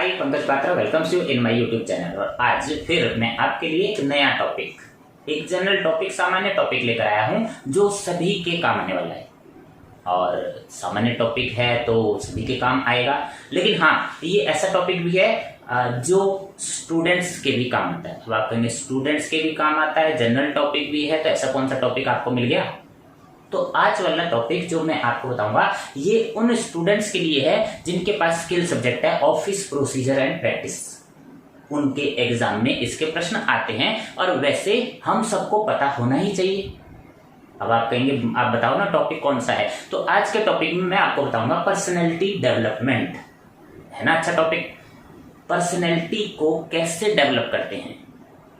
Hi, Pankaj Patra welcomes you in my YouTube channel. और आज फिर मैं आपके लिए एक नया टॉपिक, एक जनरल टॉपिक, सामान्य टॉपिक लेकर आया हूं जो सभी के काम आने वाला है। और सामान्य टॉपिक है तो सभी के काम आएगा, लेकिन हाँ, ये ऐसा टॉपिक भी है जो स्टूडेंट्स के भी काम आता है। अब आप कहेंगे स्टूडेंट्स के भी काम आता है, जनरल टॉपिक भी है, तो ऐसा कौन सा टॉपिक आपको मिल गया? तो आज वाला टॉपिक जो मैं आपको बताऊंगा ये उन स्टूडेंट्स के लिए है जिनके पास स्किल सब्जेक्ट है ऑफिस प्रोसीजर एंड प्रैक्टिस। उनके एग्जाम में इसके प्रश्न आते हैं और वैसे हम सबको पता होना ही चाहिए। अब आप कहेंगे आप बताओ ना टॉपिक कौन सा है, तो आज के टॉपिक में मैं आपको बताऊंगा पर्सनैलिटी डेवलपमेंट। है ना अच्छा टॉपिक? पर्सनैलिटी को कैसे डेवलप करते हैं,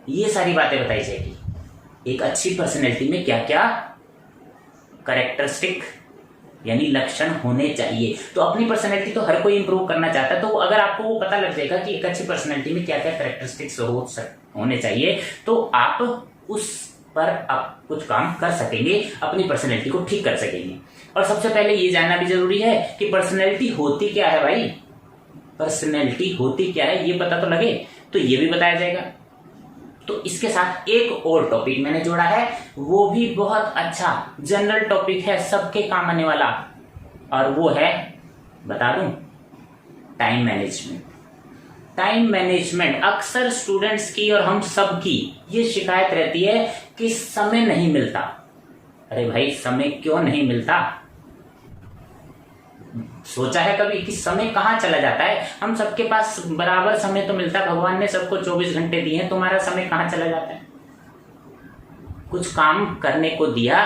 ये सारी बातें बताई जाएगी। एक अच्छी पर्सनैलिटी में क्या क्या कैरेक्टरिस्टिक यानी लक्षण होने चाहिए। तो अपनी पर्सनैलिटी तो हर कोई इंप्रूव करना चाहता है, तो अगर आपको वो पता लग जाएगा कि एक अच्छी पर्सनैलिटी में क्या क्या कैरेक्टरिस्टिक्स होने चाहिए, तो आप उस पर आप कुछ काम कर सकेंगे, अपनी पर्सनैलिटी को ठीक कर सकेंगे। और सबसे पहले ये जानना भी जरूरी है कि पर्सनैलिटी होती क्या है। भाई पर्सनैलिटी होती क्या है ये पता तो लगे, तो ये भी बताया जाएगा। तो इसके साथ एक और टॉपिक मैंने जोड़ा है, वो भी बहुत अच्छा जनरल टॉपिक है, सबके काम आने वाला, और वो है, बता दूं, टाइम मैनेजमेंट। टाइम मैनेजमेंट अक्सर स्टूडेंट्स की और हम सब की ये शिकायत रहती है कि समय नहीं मिलता। अरे भाई समय क्यों नहीं मिलता? सोचा है कभी कि समय कहाँ चला जाता है? हम सबके पास बराबर समय तो मिलता है, भगवान ने सबको 24 घंटे दिए हैं, तुम्हारा समय कहाँ चला जाता है? कुछ काम करने को दिया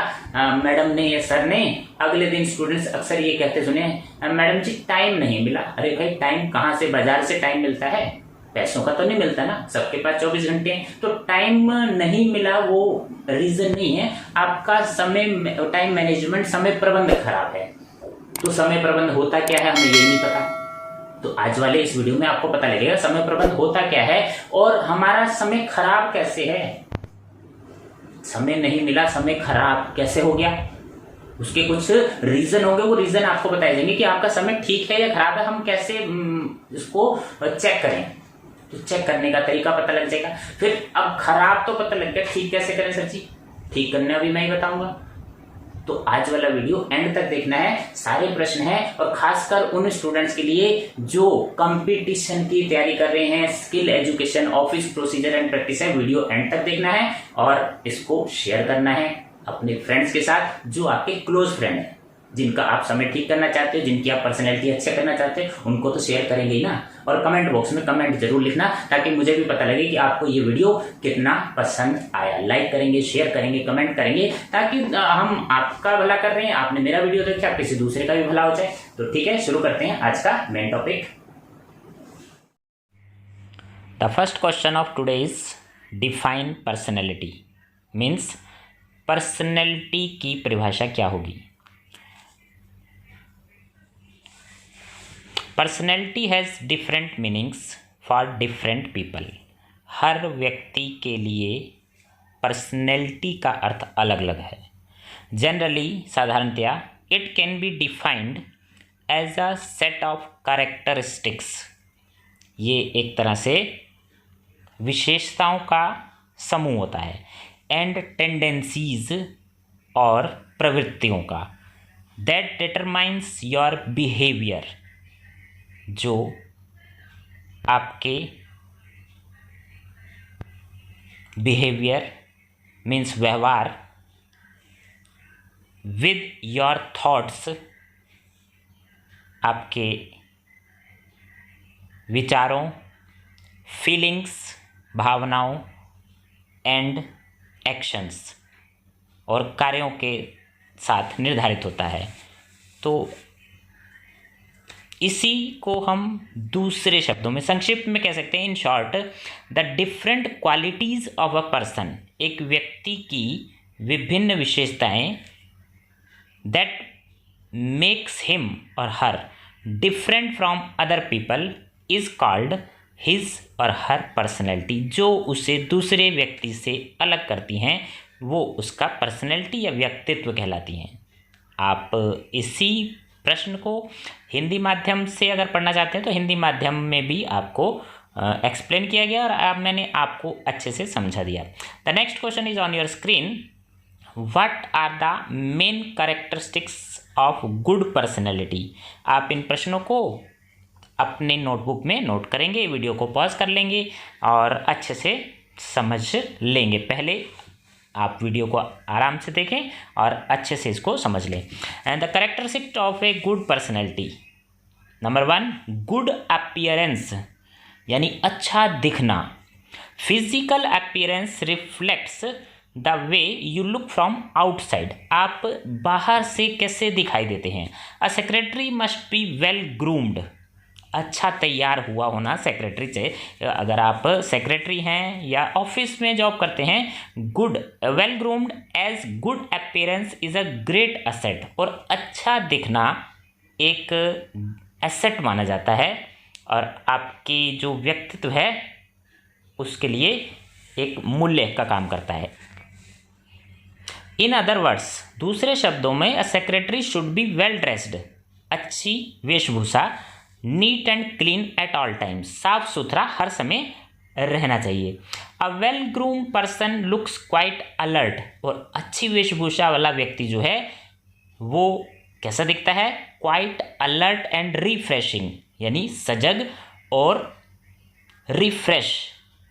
मैडम ने या सर ने, अगले दिन स्टूडेंट्स अक्सर ये कहते सुने, मैडम जी टाइम नहीं मिला। अरे भाई टाइम कहाँ से, बाजार से टाइम मिलता है? पैसों का तो नहीं मिलता ना, सबके पास 24 घंटे हैं। तो टाइम नहीं मिला वो रीजन नहीं है, आपका समय, टाइम मैनेजमेंट, समय प्रबंध खराब है। तो समय प्रबंध होता क्या है हमें ये नहीं पता, तो आज वाले इस वीडियो में आपको पता लगेगा समय प्रबंध होता क्या है और हमारा समय खराब कैसे है। समय नहीं मिला, समय खराब कैसे हो गया, उसके कुछ रीजन होंगे, वो रीजन आपको बताए जाएंगे कि आपका समय ठीक है या खराब है, हम कैसे इसको चेक करें। तो चेक करने का तरीका पता लग जाएगा। फिर अब खराब तो पता लग गया, ठीक कैसे करें सर जी? ठीक करने अभी मैं ही बताऊंगा। तो आज वाला वीडियो एंड तक देखना है, सारे प्रश्न हैं, और खासकर उन स्टूडेंट्स के लिए जो कंपटीशन की तैयारी कर रहे हैं, skill education, office procedure and practice है। वीडियो एंड तक देखना है और इसको शेयर करना है अपने फ्रेंड्स के साथ, जो आपके क्लोज फ्रेंड हैं, जिनका आप समय ठीक करना चाहते हो, जिनकी आप पर्सनैलिटी अच्छा करना चाहते हो, उनको तो शेयर करेंगे ही ना। और कमेंट बॉक्स में कमेंट जरूर लिखना, ताकि मुझे भी पता लगे कि आपको ये वीडियो कितना पसंद आया। लाइक करेंगे, शेयर करेंगे, कमेंट करेंगे, ताकि हम आपका भला कर रहे हैं, आपने मेरा वीडियो देखा, किसी दूसरे का भी भला हो जाए। तो ठीक है, शुरू करते हैं आज का main topic. The first question of today is define personality. Means personality की परिभाषा क्या होगी? Personality has different meanings for different people. हर व्यक्ति के लिए पर्सनैलिटी का अर्थ अलग अलग है। जनरली, साधारणतया, it can be defined as a set of characteristics. ये एक तरह से विशेषताओं का समूह होता है, एंड टेंडेंसीज और प्रवृत्तियों का, दैट डिटरमाइंस योर बिहेवियर, जो आपके बिहेवियर मीन्स व्यवहार, विद योर थॉट्स, आपके विचारों, फीलिंग्स, भावनाओं, एंड एक्शंस, और कार्यों के साथ निर्धारित होता है। तो इसी को हम दूसरे शब्दों में संक्षिप्त में कह सकते हैं, in short, the different qualities of a person, एक व्यक्ति की विभिन्न विशेषताएं, that makes him or her different from other people, is called his or her personality. जो उसे दूसरे व्यक्ति से अलग करती हैं वो उसका पर्सनैलिटी या व्यक्तित्व कहलाती हैं। आप इसी प्रश्न को हिंदी माध्यम से अगर पढ़ना चाहते हैं तो हिंदी माध्यम में भी आपको एक्सप्लेन किया गया और मैंने आपको अच्छे से समझा दिया। The next question is on your screen, what are the main characteristics of good personality. आप इन प्रश्नों को अपने नोटबुक में नोट करेंगे, वीडियो को पॉज कर लेंगे और अच्छे से समझ लेंगे। पहले आप वीडियो को आराम से देखें और अच्छे से इसको समझ लें। And the characteristic of a good personality, number 1 good appearance, यानी अच्छा दिखना। Physical appearance reflects the way you look from outside, आप बाहर से कैसे दिखाई देते हैं। अ secretary must be well groomed, अच्छा तैयार हुआ होना सेक्रेटरी से। अगर आप सेक्रेटरी हैं या ऑफिस में जॉब करते हैं, good well groomed as good appearance is a great asset, और अच्छा दिखना एक एसेट माना जाता है और आपकी जो व्यक्तित्व है उसके लिए एक मूल्य का काम करता है। इन अदर वर्ड्स, दूसरे शब्दों में, अ secretary should be well dressed, अच्छी वेशभूषा, neat and clean at all times, साफ सुथरा हर समय रहना चाहिए। A well groom person looks quite alert, और अच्छी वेशभूषा वाला व्यक्ति जो है वो कैसा दिखता है, क्वाइट अलर्ट एंड रिफ्रेशिंग, यानी सजग और रिफ्रेश,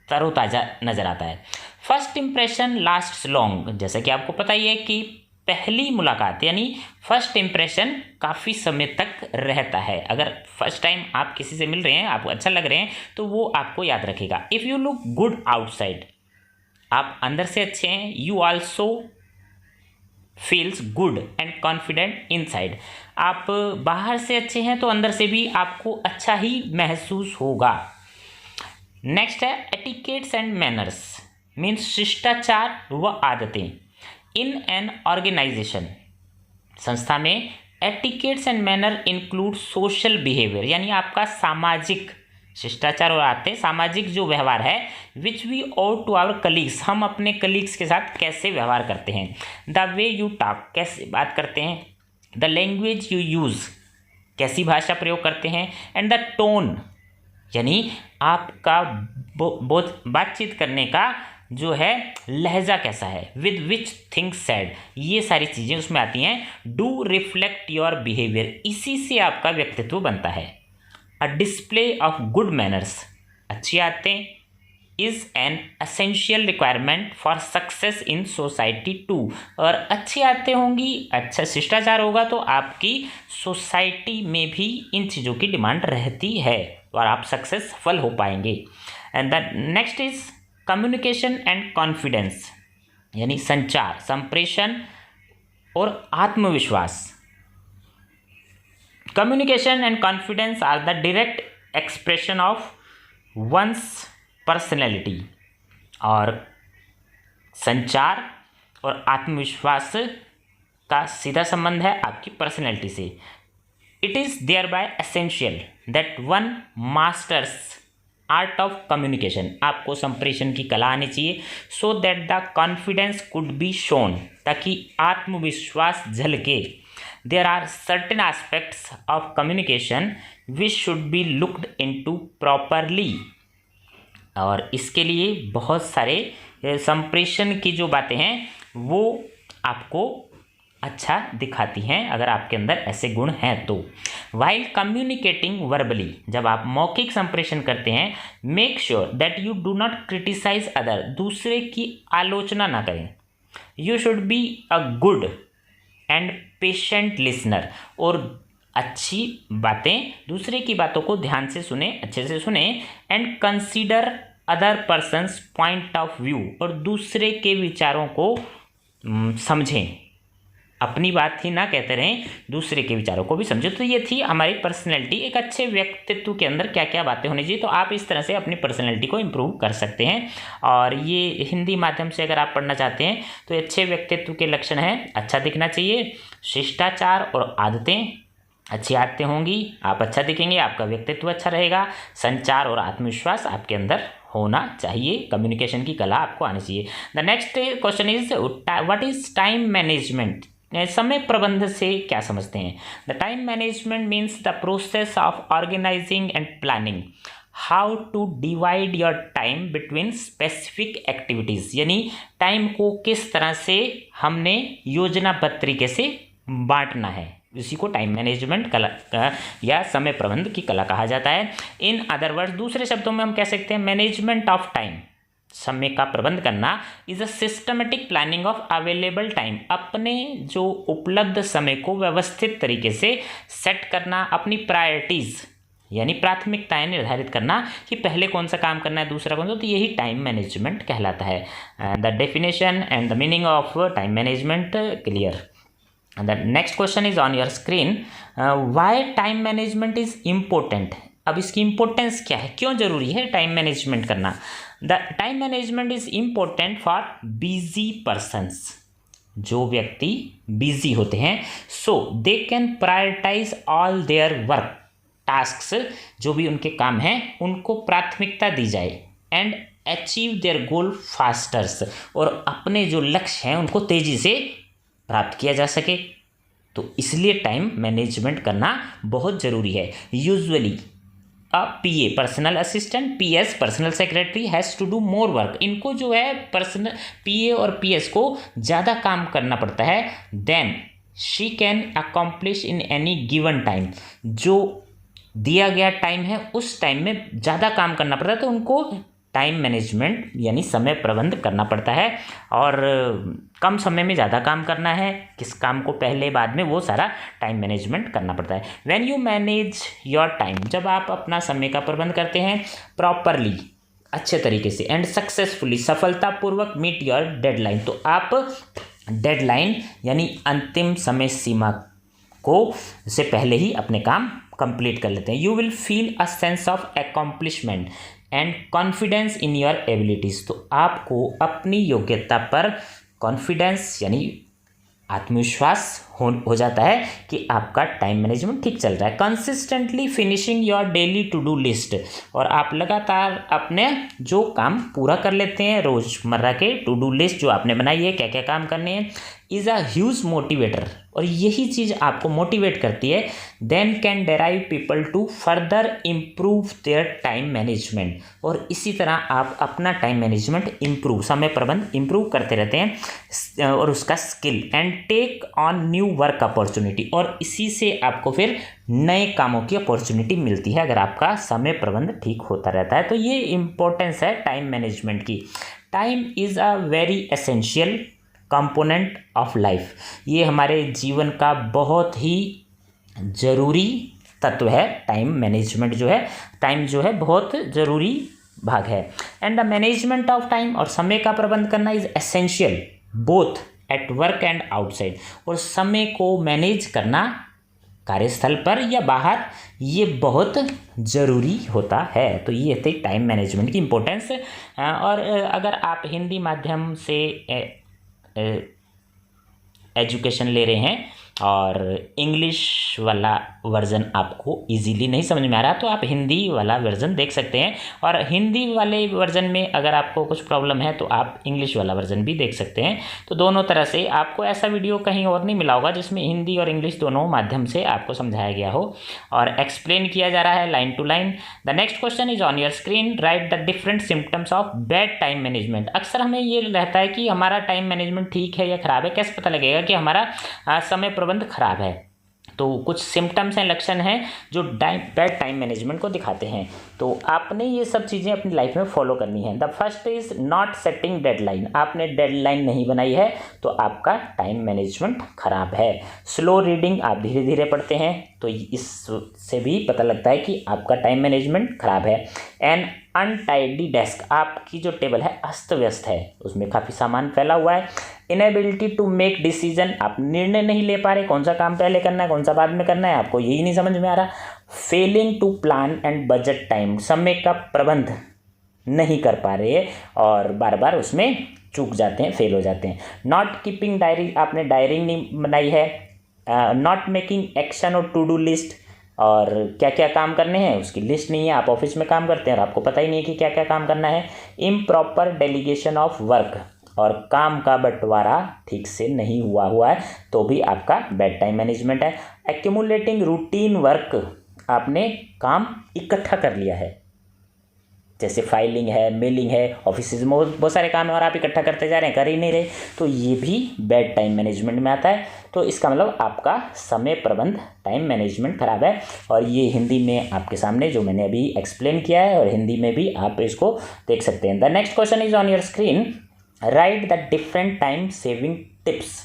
तरोताजा नजर आता है। फर्स्ट इंप्रेशन लास्ट्स लॉन्ग, जैसा कि आपको पता ही है कि पहली मुलाकात यानी फर्स्ट इंप्रेशन काफ़ी समय तक रहता है। अगर फर्स्ट टाइम आप किसी से मिल रहे हैं, आपको अच्छा लग रहे हैं, तो वो आपको याद रखेगा। If you look good outside, आप अंदर से अच्छे हैं, you also feels good and confident inside, आप बाहर से अच्छे हैं तो अंदर से भी आपको अच्छा ही महसूस होगा। नेक्स्ट है एटिकेट्स एंड मैनर्स, मीन्स शिष्टाचार व आदतें। इन एन ऑर्गेनाइजेशन, संस्था में, etiquettes and manner include social behaviour, यानी आपका सामाजिक शिष्टाचार और आदतें, सामाजिक जो व्यवहार है, which we owe to our colleagues, हम अपने कलीग्स के साथ कैसे व्यवहार करते हैं। द वे यू टॉक, कैसे बात करते हैं। द लैंग्वेज यू यूज़, कैसी भाषा प्रयोग करते हैं। एंड द टोन, यानी आपका बातचीत करने का जो है लहजा कैसा है। विद विच थिंग्स सैड, ये सारी चीज़ें उसमें आती हैं। डू रिफ्लेक्ट योर बिहेवियर, इसी से आपका व्यक्तित्व बनता है। A display of good manners, अच्छी आदतें, is an essential requirement for success in society too, और अच्छी आदतें होंगी, अच्छा शिष्टाचार होगा तो आपकी सोसाइटी में भी इन चीज़ों की डिमांड रहती है और आप सक्सेसफुल हो पाएंगे। And the next is communication and confidence, यानी संचार, संप्रेषण और आत्मविश्वास। Communication and confidence are the direct expression of one's personality, और संचार और आत्मविश्वास का सीधा संबंध है आपकी पर्सनैलिटी से। It is there by essential that one masters art of communication, आपको संप्रेषण की कला आनी चाहिए, so that the confidence could be shown, ताकि आत्मविश्वास झलके। There are certain aspects of communication which should be looked into properly, और इसके लिए बहुत सारे संप्रेषण की जो बातें हैं वो आपको अच्छा दिखाती हैं अगर आपके अंदर ऐसे गुण हैं तो। वाइल कम्युनिकेटिंग वर्बली, जब आप मौखिक संप्रेषण करते हैं, make sure that you do not criticise other, दूसरे की आलोचना ना करें। You should be a good and patient listener, और अच्छी बातें, दूसरे की बातों को ध्यान से सुने, अच्छे से सुने। And consider other persons point of view, और दूसरे के विचारों को समझें, अपनी बात ही ना कहते रहें, दूसरे के विचारों को भी समझो। तो ये थी हमारी पर्सनैलिटी, एक अच्छे व्यक्तित्व के अंदर क्या क्या बातें होनी चाहिए। तो आप इस तरह से अपनी पर्सनैलिटी को इम्प्रूव कर सकते हैं। और ये हिंदी माध्यम से अगर आप पढ़ना चाहते हैं तो अच्छे व्यक्तित्व के लक्षण हैं, अच्छा दिखना चाहिए, शिष्टाचार और आदतें, अच्छी आदतें होंगी, आप अच्छा दिखेंगे, आपका व्यक्तित्व अच्छा रहेगा, संचार और आत्मविश्वास आपके अंदर होना चाहिए, कम्युनिकेशन की कला आपको आनी चाहिए। The next question is what is time management समय प्रबंध से क्या समझते हैं? The time management means the process of organising and planning how to divide your time between specific activities, यानी टाइम को किस तरह से हमने योजनाबद्ध तरीके से बांटना है, इसी को टाइम मैनेजमेंट कला या समय प्रबंध की कला कहा जाता है। इन अदर वर्ड्स, दूसरे शब्दों में हम कह सकते हैं मैनेजमेंट ऑफ टाइम, समय का प्रबंध करना, is a systematic planning of available time, अपने जो उपलब्ध समय को व्यवस्थित तरीके से सेट करना, अपनी प्रायोरिटीज़ यानी प्राथमिकताएं निर्धारित करना कि पहले कौन सा काम करना है, दूसरा कौन सा, तो यही टाइम मैनेजमेंट कहलाता है। The definition and the meaning of time management clear. The next question is on your screen, why time management is important. अब इसकी इम्पोर्टेंस क्या है, क्यों जरूरी है टाइम मैनेजमेंट करना? The time management is important for busy persons, जो व्यक्ति बिजी होते हैं, so they can prioritise all their work tasks, जो भी उनके काम हैं उनको प्राथमिकता दी जाए, and achieve their goal fosters, और अपने जो लक्ष्य हैं उनको तेजी से प्राप्त किया जा सके। तो इसलिए टाइम मैनेजमेंट करना बहुत ज़रूरी है। Usually a PA personal assistant, PS personal secretary has to do more work, इनको जो है पर्सनल पीए और पीएस को ज़्यादा काम करना पड़ता है then she can accomplish in any given time, जो दिया गया टाइम है उस टाइम में ज़्यादा काम करना पड़ता है, तो उनको टाइम मैनेजमेंट यानी समय प्रबंध करना पड़ता है, और कम समय में ज़्यादा काम करना है, किस काम को पहले बाद में, वो सारा टाइम मैनेजमेंट करना पड़ता है। When you manage your time, जब आप अपना समय का प्रबंध करते हैं प्रॉपरली, अच्छे तरीके से, एंड सक्सेसफुली, सफलतापूर्वक मीट योर डेडलाइन, तो आप डेडलाइन यानी अंतिम समय सीमा को से पहले ही अपने काम कंप्लीट कर लेते हैं। You will feel a sense of accomplishment and confidence in your abilities, तो आपको अपनी योग्यता पर कॉन्फिडेंस यानी आत्मविश्वास हो जाता है कि आपका टाइम मैनेजमेंट ठीक चल रहा है। Consistently finishing your daily to do list, और आप लगातार अपने जो काम पूरा कर लेते हैं, रोज़मर्रा के टू डू लिस्ट जो आपने बनाई है, क्या क्या काम करने हैं, इज़ अ ह्यूज मोटिवेटर, और यही चीज़ आपको मोटिवेट करती है। Then can derive people to further improve their time management, और इसी तरह आप अपना टाइम मैनेजमेंट इम्प्रूव, समय प्रबंध इम्प्रूव करते रहते हैं, और उसका skill, and take on new work opportunity, और इसी से आपको फिर नए कामों की अपॉर्चुनिटी मिलती है अगर आपका समय प्रबंध ठीक होता रहता है। तो ये इम्पोर्टेंस है टाइम मैनेजमेंट की। Time is a very essential component of life, ये हमारे जीवन का बहुत ही ज़रूरी तत्व है। टाइम मैनेजमेंट जो है, टाइम जो है बहुत ज़रूरी भाग है। And the management of time, और समय का प्रबंध करना is essential both at work and outside, और समय को मैनेज करना कार्यस्थल पर या बाहर, ये बहुत ज़रूरी होता है। तो ये थी टाइम मैनेजमेंट की इम्पोर्टेंस। और अगर आप हिंदी माध्यम से एजुकेशन ले रहे हैं और इंग्लिश वाला वर्ज़न आपको इजीली नहीं समझ में आ रहा, तो आप हिंदी वाला वर्ज़न देख सकते हैं, और हिंदी वाले वर्ज़न में अगर आपको कुछ प्रॉब्लम है तो आप इंग्लिश वाला वर्ज़न भी देख सकते हैं। तो दोनों तरह से आपको ऐसा वीडियो कहीं और नहीं मिला होगा जिसमें हिंदी और इंग्लिश दोनों माध्यम से आपको समझाया गया हो और एक्सप्लेन किया जा रहा है line to line. The next question is on your screen, write the different symptoms of bad time management. अक्सर हमें ये रहता है कि हमारा टाइम मैनेजमेंट ठीक है या ख़राब है, कैसे पता लगेगा कि हमारा समय प्रबंध खराब है? तो कुछ सिम्टम्स हैं, लक्षण हैं जो बैड टाइम मैनेजमेंट को दिखाते हैं। तो आपने ये सब चीज़ें अपनी लाइफ में फॉलो करनी है। The first is not setting deadline, आपने डेडलाइन नहीं बनाई है तो आपका टाइम मैनेजमेंट खराब है। स्लो रीडिंग, आप धीरे धीरे पढ़ते हैं तो इससे भी पता लगता है कि आपका टाइम मैनेजमेंट खराब है। एंड अनटाइडी डेस्क, आपकी जो टेबल है अस्त व्यस्त है, उसमें काफ़ी सामान फैला हुआ है। इनएबिलिटी टू मेक डिसीजन, आप निर्णय नहीं ले पा रहे, कौन सा काम पहले करना है कौन सा बाद में करना है, आपको यही नहीं समझ में आ रहा। Failing to plan and budget time, समय का प्रबंध नहीं कर पा रहे और बार बार उसमें चूक जाते हैं, फेल हो जाते हैं। नॉट कीपिंग डायरी, आपने डायरी नहीं बनाई है। नॉट मेकिंग एक्शन और टू डू लिस्ट, और क्या क्या काम करने हैं उसकी लिस्ट नहीं है, आप ऑफिस में काम करते हैं और आपको पता ही नहीं है कि क्या क्या काम करना है। इम्प्रॉपर डेलीगेशन ऑफ वर्क, और काम का बंटवारा ठीक से नहीं हुआ है तो भी आपका बैड टाइम मैनेजमेंट है। एक्यूमुलेटिंग रूटीन वर्क, आपने काम इकट्ठा कर लिया है, जैसे फाइलिंग है, मेलिंग है, ऑफिस में बहुत सारे काम है और आप इकट्ठा करते जा रहे हैं, कर ही नहीं रहे, तो ये भी बैड टाइम मैनेजमेंट में आता है। तो इसका मतलब आपका समय प्रबंध, टाइम मैनेजमेंट खराब है। और ये हिंदी में आपके सामने जो मैंने अभी एक्सप्लेन किया है, और हिंदी में भी आप इसको देख सकते हैं। The next question is on your screen, write the different time saving tips.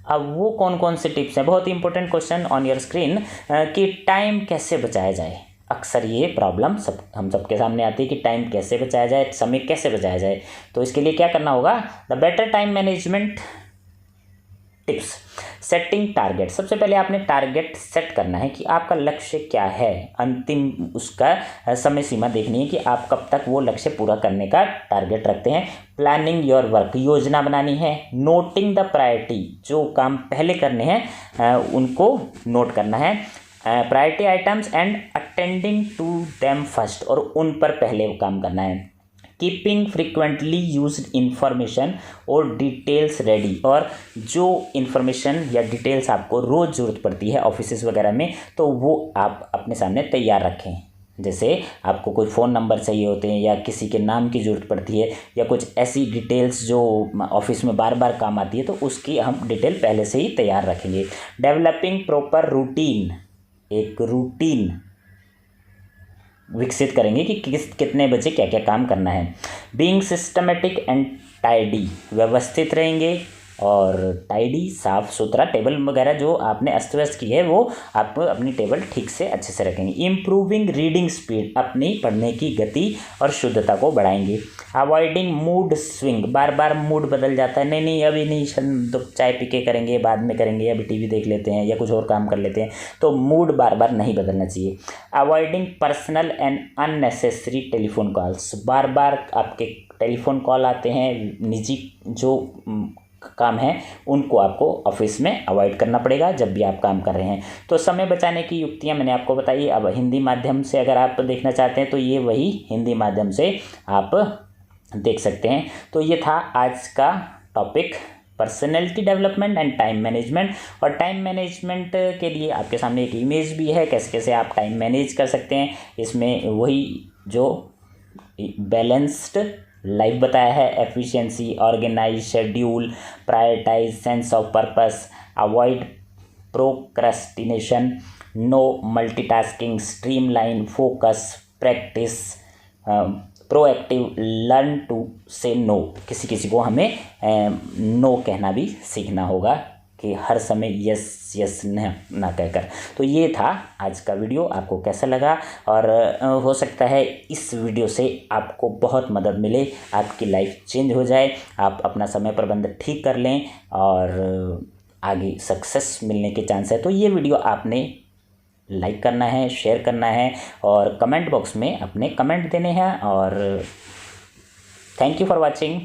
अब वो कौन कौन से टिप्स हैं, बहुत ही important question on your screen, कि टाइम कैसे बचाया जाए। अक्सर ये प्रॉब्लम हम सबके सामने आती है कि टाइम कैसे बचाया जाए, समय कैसे बचाया जाए। तो इसके लिए क्या करना होगा, the better time management tips, setting target. सबसे पहले आपने टारगेट सेट करना है कि आपका लक्ष्य क्या है, अंतिम उसका समय सीमा देखनी है कि आप कब तक वो लक्ष्य पूरा करने का टारगेट रखते हैं। प्लानिंग योर वर्क, योजना बनानी है। नोटिंग द प्रायोरिटी, जो काम पहले करने हैं उनको नोट करना है। Priority items and attending to them first, और उन पर पहले काम करना है। कीपिंग फ्रिक्वेंटली यूज्ड इंफॉर्मेशन और डिटेल्स रेडी, और जो इंफॉर्मेशन या डिटेल्स आपको रोज़ ज़रूरत पड़ती है ऑफिस वगैरह में, तो वो आप अपने सामने तैयार रखें। जैसे आपको कोई फ़ोन नंबर चाहिए होते हैं, या किसी के नाम की ज़रूरत पड़ती है, या कुछ ऐसी डिटेल्स जो ऑफिस में बार बार काम आती है, तो उसकी हम डिटेल पहले से ही तैयार रखेंगे। डेवलपिंग प्रॉपर रूटीन, एक रूटीन विकसित करेंगे कि कितने बजे क्या क्या काम करना है। बीइंग सिस्टमेटिक एंड टाइडी, व्यवस्थित रहेंगे और टाइडी, साफ सुथरा, टेबल वगैरह जो आपने अस्त व्यस्त की है वो आप अपनी टेबल ठीक से अच्छे से रखेंगे। इम्प्रूविंग रीडिंग स्पीड, अपनी पढ़ने की गति और शुद्धता को बढ़ाएंगे। अवॉइडिंग मूड स्विंग, बार बार मूड बदल जाता है, नहीं अभी नहीं, तो चाय पी के करेंगे, बाद में करेंगे, अभी टीवी देख लेते हैं या कुछ और काम कर लेते हैं, तो मूड बार बार नहीं बदलना चाहिए। Avoiding personal and unnecessary telephone calls, बार बार आपके टेलीफोन कॉल आते हैं, निजी जो काम है उनको आपको ऑफिस में अवॉइड करना पड़ेगा जब भी आप काम कर रहे हैं। तो समय बचाने की युक्तियां मैंने आपको बताई। अब हिंदी माध्यम से अगर आप देखना चाहते हैं तो ये वही हिंदी माध्यम से आप देख सकते हैं। तो ये था आज का topic, personality development and time management. और टाइम मैनेजमेंट के लिए आपके सामने एक इमेज भी है, कैसे कैसे आप टाइम मैनेज कर सकते हैं। इसमें वही जो बैलेंस्ड लाइफ बताया है, efficiency, organise, schedule, prioritise, sense of purpose, avoid procrastination, no multitasking, streamline, focus, practice, proactive, learn to say no. किसी किसी को हमें नो कहना भी सीखना होगा, कि हर समय यस यस ना कहकर। तो ये था आज का वीडियो, आपको कैसा लगा, और हो सकता है इस वीडियो से आपको बहुत मदद मिले, आपकी लाइफ चेंज हो जाए, आप अपना समय प्रबंध ठीक कर लें और आगे सक्सेस मिलने के चांस है। तो ये वीडियो आपने लाइक करना है, शेयर करना है, और कमेंट बॉक्स में अपने कमेंट देने हैं। और थैंक यू फॉर वॉचिंग।